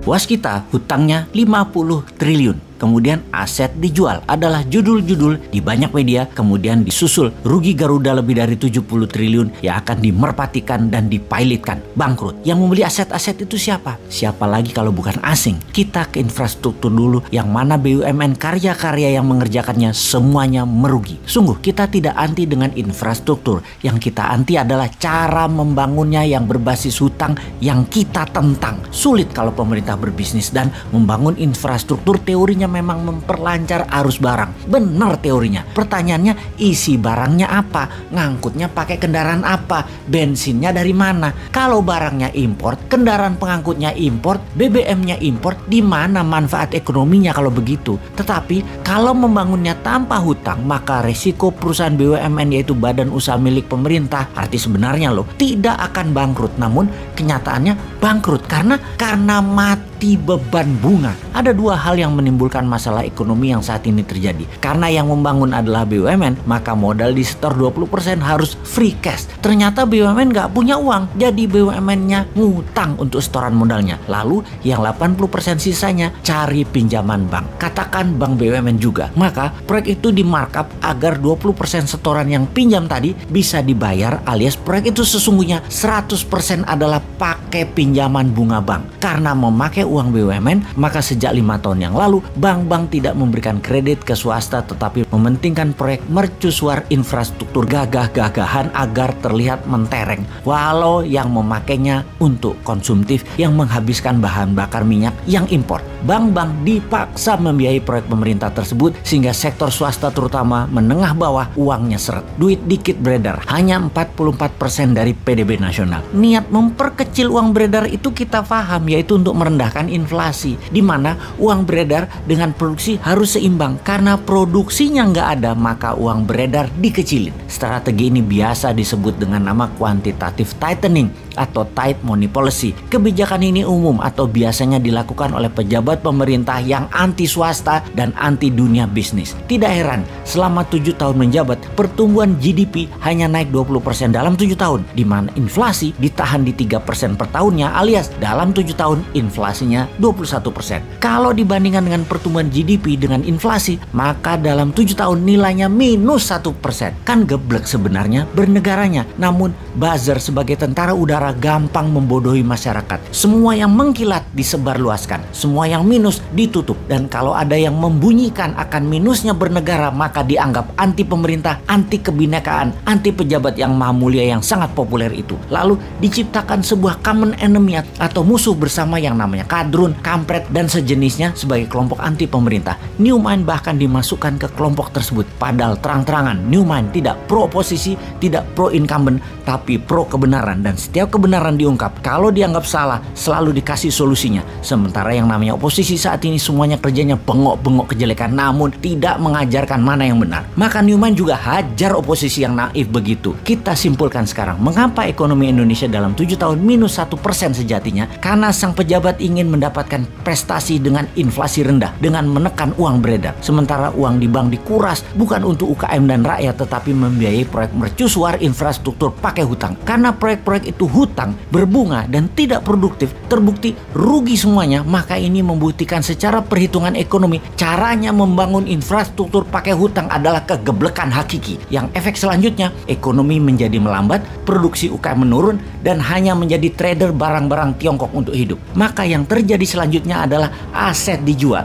Waskita hutangnya 50 triliun. Kemudian aset dijual adalah judul-judul di banyak media, kemudian disusul rugi Garuda lebih dari 70 triliun yang akan dimerpatikan dan dipilotkan, bangkrut. Yang membeli aset-aset itu siapa? Siapa lagi kalau bukan asing? Kita ke infrastruktur dulu, yang mana BUMN karya-karya yang mengerjakannya semuanya merugi. Sungguh kita tidak anti dengan infrastruktur, yang kita anti adalah cara membangunnya yang berbasis hutang yang kita tentang. Sulit kalau pemerintah berbisnis dan membangun infrastruktur, teorinya memang memperlancar arus barang. Benar teorinya. Pertanyaannya, isi barangnya apa? Ngangkutnya pakai kendaraan apa? Bensinnya dari mana? Kalau barangnya import, kendaraan pengangkutnya import, BBM-nya import, di mana manfaat ekonominya kalau begitu? Tetapi kalau membangunnya tanpa hutang, maka resiko perusahaan BUMN yaitu badan usaha milik pemerintah, arti sebenarnya loh, tidak akan bangkrut. Namun kenyataannya bangkrut karena mati beban bunga. Ada dua hal yang menimbulkan masalah ekonomi yang saat ini terjadi. Karena yang membangun adalah BUMN, maka modal di setor 20% harus free cash. Ternyata BUMN nggak punya uang, jadi BUMN-nya ngutang untuk setoran modalnya. Lalu yang 80% sisanya cari pinjaman bank. Katakan bank BUMN juga. Maka proyek itu di markup agar 20% setoran yang pinjam tadi bisa dibayar, alias proyek itu sesungguhnya 100% adalah pakai pinjaman bunga bank. Karena memakai uang BUMN, maka sejak 5 tahun yang lalu bank-bank tidak memberikan kredit ke swasta, tetapi mementingkan proyek mercusuar infrastruktur gagah-gagahan agar terlihat mentereng, walau yang memakainya untuk konsumtif yang menghabiskan bahan bakar minyak yang impor. Bank-bank dipaksa membiayai proyek pemerintah tersebut sehingga sektor swasta terutama menengah bawah uangnya seret. Duit dikit beredar, hanya 44% dari PDB nasional. Niat memperkecil uang beredar itu kita paham, yaitu untuk merendahkan inflasi, di mana uang beredar dengan produksi harus seimbang. Karena produksinya nggak ada, maka uang beredar dikecilin. Strategi ini biasa disebut dengan nama quantitative tightening atau tight money policy. Kebijakan ini umum atau biasanya dilakukan oleh pejabat pemerintah yang anti swasta dan anti dunia bisnis. Tidak heran, selama 7 tahun menjabat, pertumbuhan GDP hanya naik 20% dalam 7 tahun, di mana inflasi ditahan di 3% per tahunnya, alias dalam 7 tahun inflasinya 21%. Kalau dibandingkan dengan pertumbuhan GDP dengan inflasi, maka dalam 7 tahun nilainya minus 1%. Kan geblek sebenarnya bernegaranya. Namun buzzer sebagai tentara udara gampang membodohi masyarakat. Semua yang mengkilat disebarluaskan, semua yang minus ditutup. Dan kalau ada yang membunyikan akan minusnya bernegara, maka dianggap anti pemerintah, anti kebinekaan, anti pejabat yang maha mulia yang sangat populer itu. Lalu diciptakan sebuah common enemy atau musuh bersama yang namanya kadrun, kampret, dan sejenisnya sebagai kelompok anti pemerintah. New Mind bahkan dimasukkan ke kelompok tersebut. Padahal terang-terangan New Mind tidak pro oposisi, tidak pro incumbent, tapi pro kebenaran. Dan setiap kebenaran diungkap, kalau dianggap salah selalu dikasih solusinya. Sementara yang namanya oposisi saat ini semuanya kerjanya bengok-bengok kejelekan, namun tidak mengajarkan mana yang benar. Maka New Mind juga hajar oposisi yang naif begitu. Kita simpulkan sekarang, mengapa ekonomi Indonesia dalam 7 tahun minus 1% sejatinya? Karena sang pejabat ingin mendapatkan prestasi dengan inflasi rendah, dengan menekan uang beredar. Sementara uang di bank dikuras bukan untuk UKM dan rakyat, tetapi membiayai proyek mercusuar infrastruktur pakai hutang. Karena proyek-proyek itu hutang, berbunga, dan tidak produktif, terbukti rugi semuanya. Maka ini membuktikan secara perhitungan ekonomi, caranya membangun infrastruktur pakai hutang adalah kegeblekan hakiki. Yang efek selanjutnya, ekonomi menjadi melambat, produksi UKM menurun, dan hanya menjadi trader barang-barang Tiongkok untuk hidup. Maka yang terjadi selanjutnya adalah aset dijual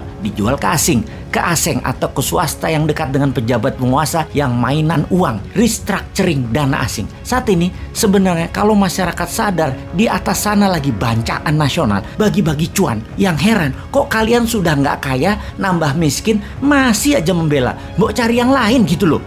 ke asing atau ke swasta yang dekat dengan pejabat penguasa yang mainan uang, restructuring dana asing. Saat ini sebenarnya kalau masyarakat sadar di atas sana lagi bancaan nasional, bagi-bagi cuan. Yang heran, kok kalian sudah nggak kaya, nambah miskin, masih aja membela, mau cari yang lain gitu loh.